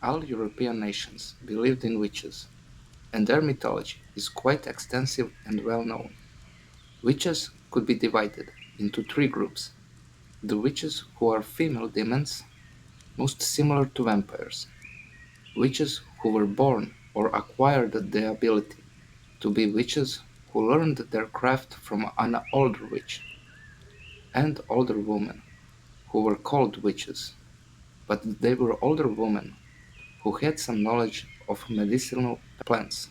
All European nations believed in witches, and their mythology is quite extensive and well known. Witches could be divided into three groups: the witches who are female demons, most similar to vampires; witches who were born or acquired the ability to be witches who learned their craft from an older witch; and older women who were called witches, but they were older women who had some knowledge of medicinal plants.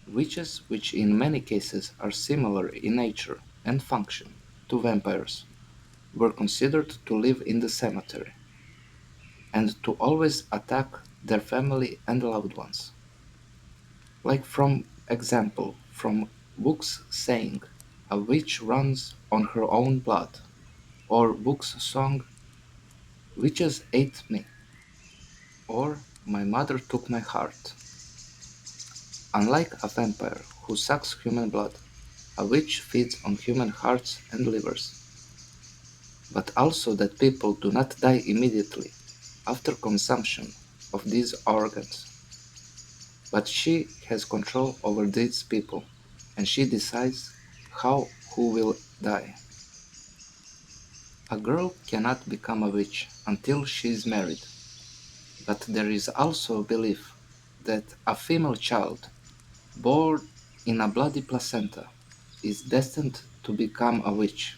Witches, which in many cases are similar in nature and function to vampires, were considered to live in the cemetery, and to always attack their family and loved ones. Like from example from books saying, "A witch runs on her own blood," or books song, "Witches ate me," or "My mother took my heart." Unlike a vampire who sucks human blood, a witch feeds on human hearts and livers, but also that people do not die immediately after consumption of these organs. But she has control over these people, and she decides how who will die. A girl cannot become a witch until she is married, but there is also a belief that a female child born in a bloody placenta is destined to become a witch.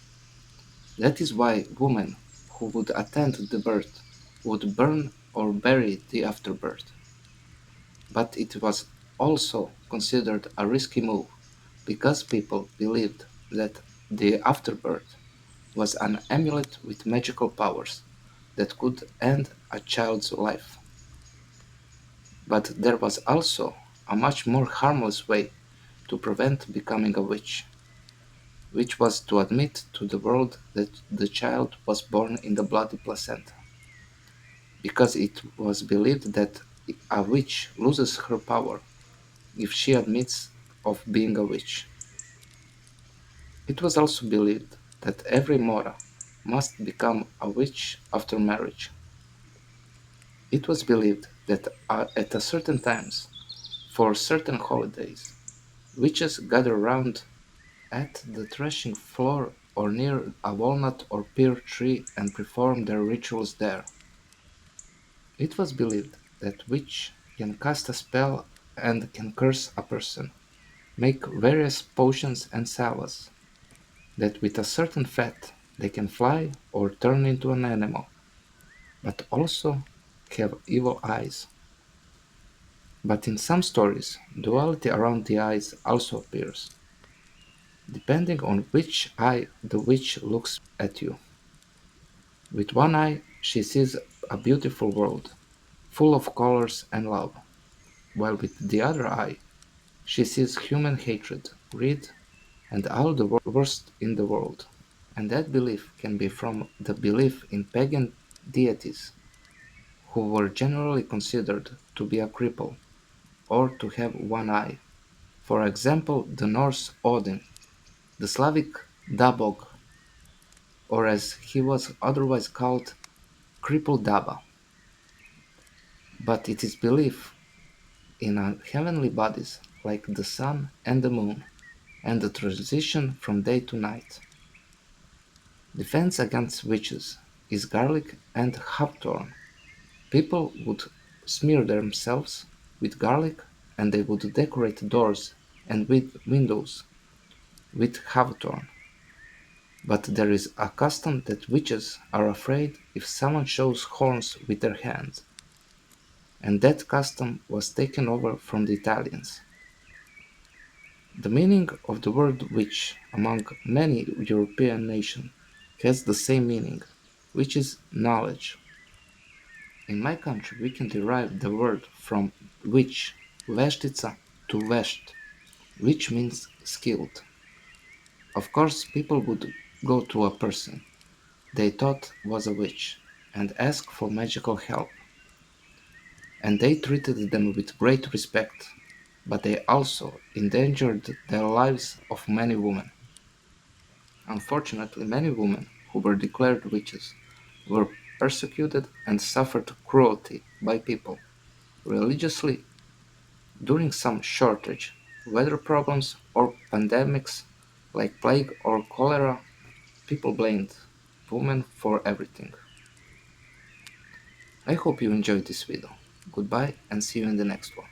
That is why women who would attend the birth would burn or bury the afterbirth. But it was also considered a risky move because people believed that the afterbirth was an amulet with magical powers that could end a child's life. But there was also a much more harmless way to prevent becoming a witch, which was to admit to the world that the child was born in the bloody placenta, because it was believed that a witch loses her power if she admits of being a witch. It was also believed that every Mora must become a witch after marriage. It was believed that at a certain times, for certain holidays, witches gather round at the threshing floor or near a walnut or pear tree and perform their rituals there. It was believed that witch can cast a spell and can curse a person, make various potions and salves, that with a certain fat they can fly or turn into an animal, but also have evil eyes. But in some stories, duality around the eyes also appears, depending on which eye the witch looks at you. With one eye, she sees a beautiful world, full of colors and love, while with the other eye, she sees human hatred, greed, and all the worst in the world. And that belief can be from the belief in pagan deities, who were generally considered to be a cripple or to have one eye. For example, the Norse Odin, the Slavic Dabog, or as he was otherwise called, Cripple Daba. But it is belief in heavenly bodies like the sun and the moon, and the transition from day to night. Defense against witches is garlic and hawthorn. People would smear themselves with garlic, and they would decorate doors and windows with hawthorn. But there is a custom that witches are afraid if someone shows horns with their hands, and that custom was taken over from the Italians. The meaning of the word witch among many European nations has the same meaning, which is knowledge. In my country we can derive the word from witch, veštica, to vesht, which means skilled. Of course, people would go to a person they thought was a witch and ask for magical help, and they treated them with great respect, but they also endangered the lives of many women. Unfortunately, many women who were declared witches were persecuted, and suffered cruelty by people religiously during some shortage, weather problems, or pandemics like plague or cholera. People blamed women for everything. I hope you enjoyed this video. Goodbye and see you in the next one.